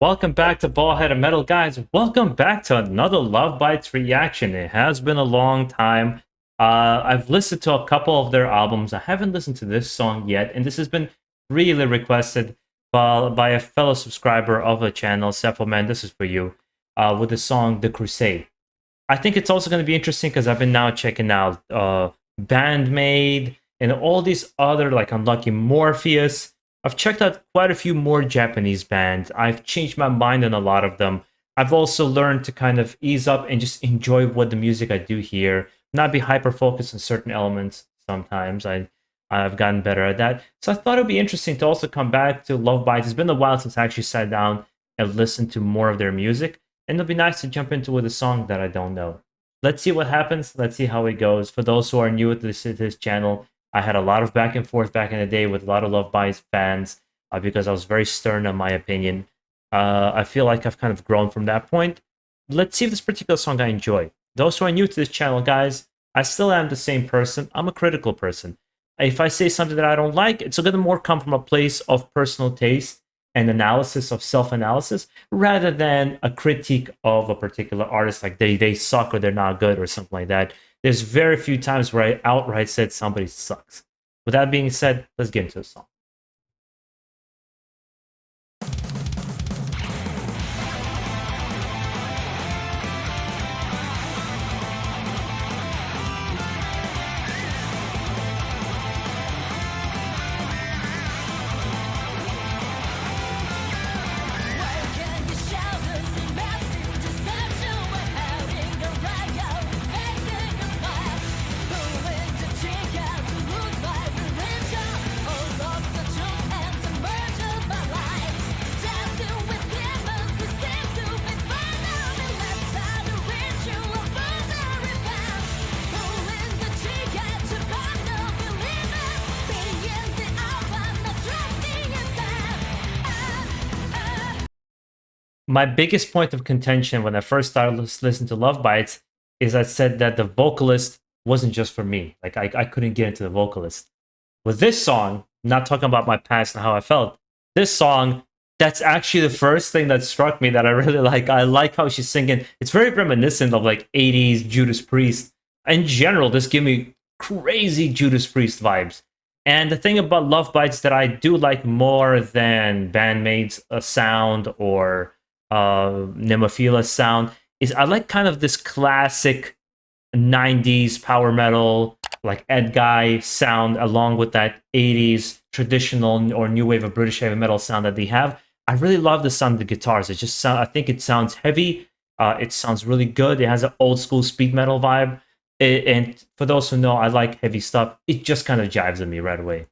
Welcome back to BaldHeaded Metal, guys. Welcome back to another Love Bites reaction. It has been a long time. I've listened to a couple of their albums. I haven't listened to this song yet, and this has been really requested by a fellow subscriber of the channel, Sephelman. This is for you, with the song "The Crusade." I think it's also going to be interesting because I've been now checking out Bandmade and all these other like Unlucky Morpheus. I've checked out quite a few more Japanese bands. I've changed my mind on a lot of them. I've also learned to kind of ease up and just enjoy what the music I do hear, not be hyper focused on certain elements. Sometimes I've gotten better at that. So I thought it'd be interesting to also come back to Love Bites. It's been a while since I actually sat down and listened to more of their music, and it'll be nice to jump into with a song that I don't know. Let's see what happens. Let's see how it goes. For those who are new to this channel, I had a lot of back and forth back in the day with a lot of Love Bites fans because I was very stern on my opinion. I feel like I've kind of grown from that point. Let's see if this particular song I enjoy. Those who are new to this channel, guys, I still am the same person. I'm a critical person. If I say something that I don't like, it's going to more come from a place of personal taste and analysis of self-analysis rather than a critique of a particular artist, like they suck or they're not good or something like that. There's very few times where I outright said somebody sucks. With that being said, let's get into the song. My biggest point of contention when I first started listening to Love Bites is I said that the vocalist wasn't just for me. Like, I couldn't get into the vocalist. With this song, not talking about my past and how I felt, this song, that's actually the first thing that struck me that I really like. I like how she's singing. It's very reminiscent of like 80s Judas Priest. In general, this gives me crazy Judas Priest vibes. And the thing about Love Bites that I do like more than Bandmade's sound or Nemophila's sound is I like kind of this classic 90s power metal, like Ed Guy sound, along with that 80s traditional or new wave of British heavy metal sound that they have. I really love the sound of the guitars. It just I think it sounds heavy. It sounds really good. It has an old school speed metal vibe. And for those who know, I like heavy stuff. It just kind of jives with me right away.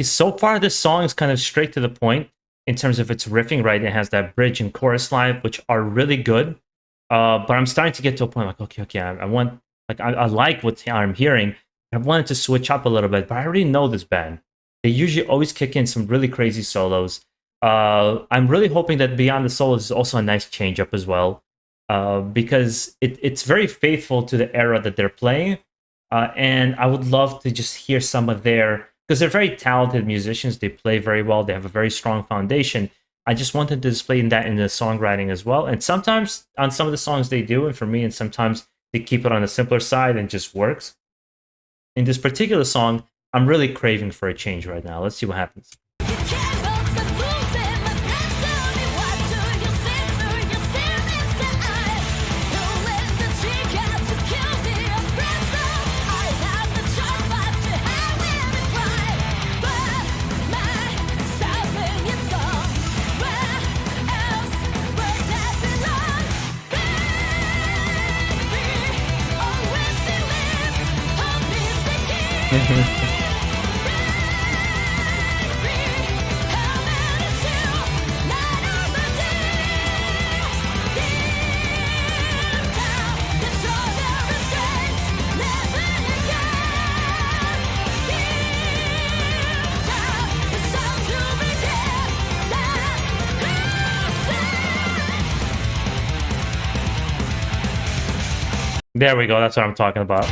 So far, this song is kind of straight to the point in terms of its riffing, right? It has that bridge and chorus line, which are really good. But I'm starting to get to a point like, okay, I want, like, I like what I'm hearing. I wanted to switch up a little bit, but I already know this band. They usually always kick in some really crazy solos. I'm really hoping that beyond the solos is also a nice change up as well, because it's very faithful to the era that they're playing. And I would love to just hear some of their, because they're very talented musicians. They play very well. They have a very strong foundation. I just wanted to display that in the songwriting as well. And sometimes on some of the songs they do, and for me, and sometimes they keep it on the simpler side and just works. In this particular song, I'm really craving for a change right now. Let's see what happens. There we go. That's what I'm talking about.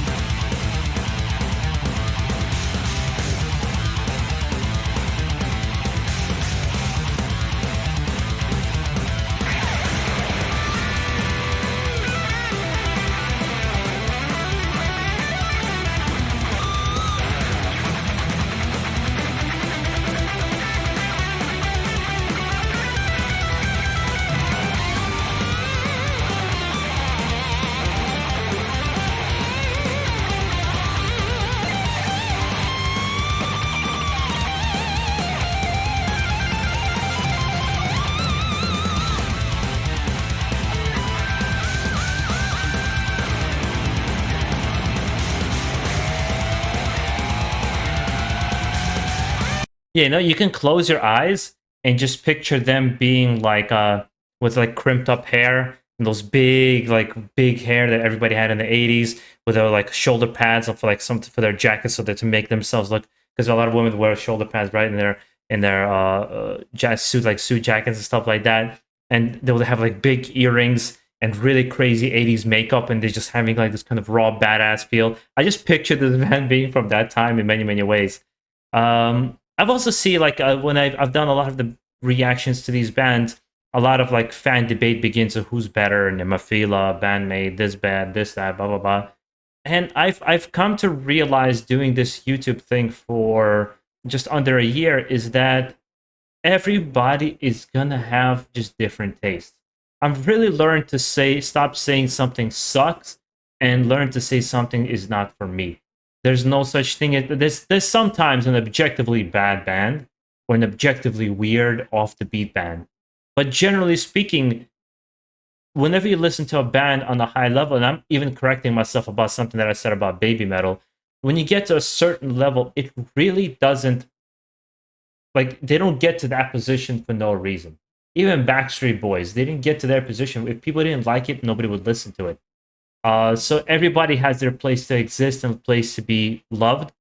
Yeah, you can close your eyes and just picture them being like with like crimped up hair and those big hair that everybody had in the 80s with their like shoulder pads for like something for their jackets so that to make themselves look, because a lot of women wear shoulder pads right in their suit jackets and stuff like that, and they would have like big earrings and really crazy 80s makeup, and they're just having like this kind of raw badass feel. I just pictured this band being from that time in many ways. I've also seen like when I've done a lot of the reactions to these bands, a lot of like fan debate begins of who's better, and Mafila, bandmate, this band, this, that, blah blah blah. And I've come to realize doing this YouTube thing for just under a year is that everybody is gonna have just different tastes. I've really learned to stop saying something sucks and learn to say something is not for me. There's no such thing as there's sometimes an objectively bad band or an objectively weird off the beat band. But generally speaking, whenever you listen to a band on a high level, and I'm even correcting myself about something that I said about baby metal, when you get to a certain level, it really doesn't, like, they don't get to that position for no reason. Even Backstreet Boys, they didn't get to their position. If people didn't like it, nobody would listen to it. So everybody has their place to exist and a place to be loved.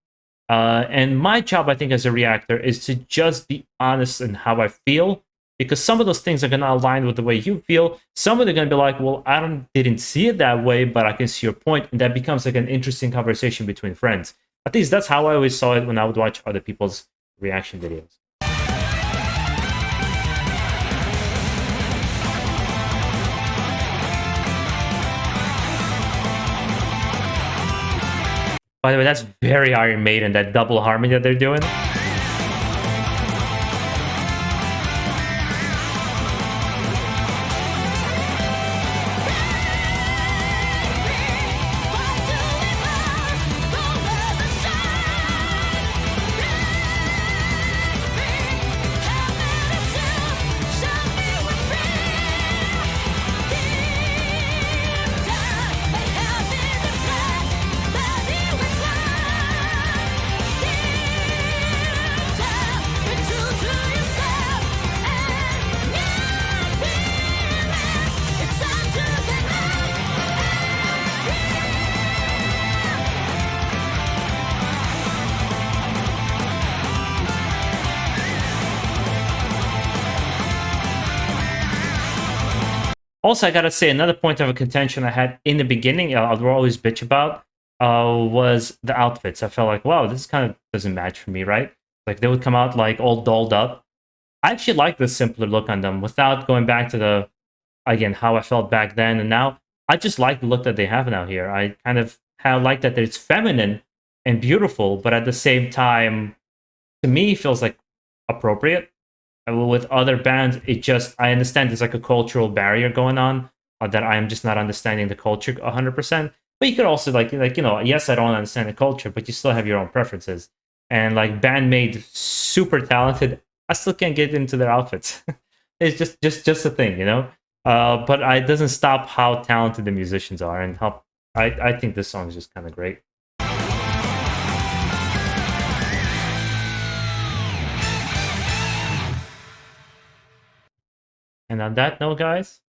And my job, I think, as a reactor is to just be honest in how I feel, because some of those things are going to align with the way you feel. Some of them are going to be like, well, didn't see it that way, but I can see your point. And that becomes like an interesting conversation between friends. At least that's how I always saw it when I would watch other people's reaction videos. By the way, that's very Iron Maiden, that double harmony that they're doing. Also, I gotta say, another point of a contention I had in the beginning, I'll always bitch about, was the outfits. I felt like, wow, this kind of doesn't match for me, right? Like, they would come out, like, all dolled up. I actually like the simpler look on them without going back to again, how I felt back then and now. I just like the look that they have now here. I kind of like that it's feminine and beautiful, but at the same time, to me, feels like appropriate. With other bands, it just, I understand there's like a cultural barrier going on, that I'm just not understanding the culture 100%. But you could also yes, I don't understand the culture, but you still have your own preferences. And like bandmate, super talented, I still can't get into their outfits. It's just a thing, you know. But it doesn't stop how talented the musicians are, and how I think this song is just kind of great. And on that note, guys,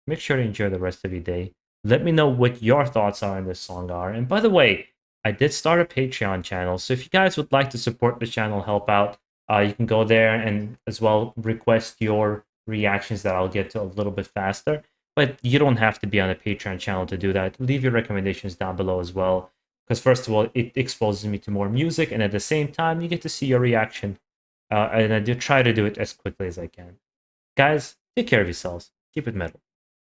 make sure to enjoy the rest of your day. Let me know what your thoughts on this song are. And by the way, I did start a Patreon channel, so if you guys would like to support the channel, help out, you can go there and as well request your reactions that I'll get to a little bit faster. But you don't have to be on a Patreon channel to do that. Leave your recommendations down below as well. Because first of all, it exposes me to more music, and at the same time, you get to see your reaction. And I do try to do it as quickly as I can. Guys, take care of yourselves. Keep it metal.